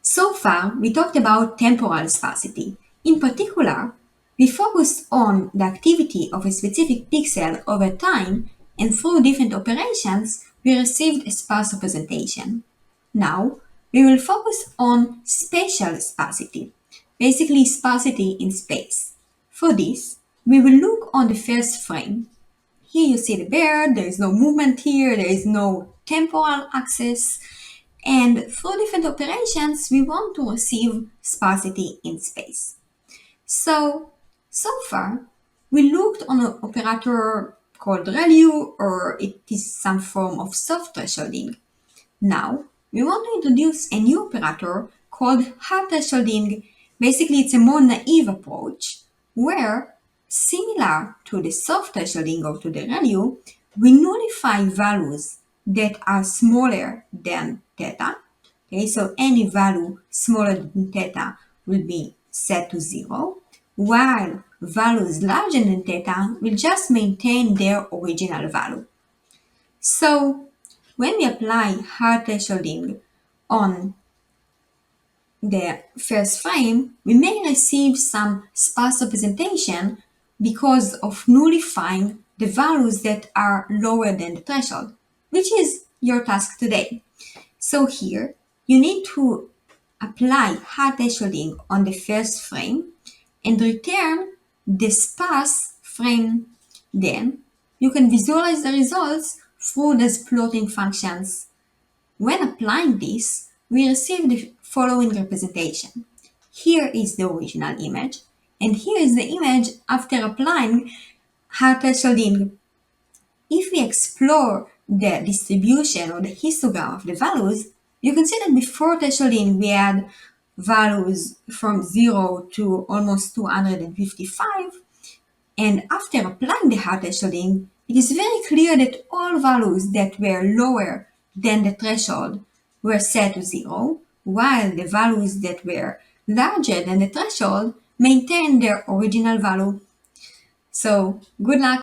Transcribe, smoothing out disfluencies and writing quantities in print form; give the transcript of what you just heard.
So far, we talked about temporal sparsity. In particular, we focused on the activity of a specific pixel over time, and through different operations, we received a sparse representation. Now, we will focus on spatial sparsity, basically sparsity in space. For this, we will look on the first frame. Here you see the bird, there is no movement here, there is no temporal axis, and through different operations, we want to receive sparsity in space. So far, we looked on an operator called ReLU, or it is some form of soft thresholding. Now, we want to introduce a new operator called hard thresholding. Basically, it's a more naive approach where, similar to the soft thresholding or to the ReLU, we nullify values that are smaller than theta. Okay, so any value smaller than theta will be set to 0, while values larger than theta will just maintain their original value. So when we apply hard thresholding on the first frame, we may receive some sparse representation because of nullifying the values that are lower than the threshold, which is your task today. So here, you need to apply hard thresholding on the first frame and return the sparse frame. Then, you can visualize the results through these plotting functions. When applying this, we receive the following representation. Here is the original image, and here is the image after applying hard thresholding. If we explore the distribution or the histogram of the values, you can see that before thresholding we had values from 0 to almost 255, and after applying the hard thresholding, it is very clear that all values that were lower than the threshold were set to 0, while the values that were larger than the threshold maintained their original value. So, good luck!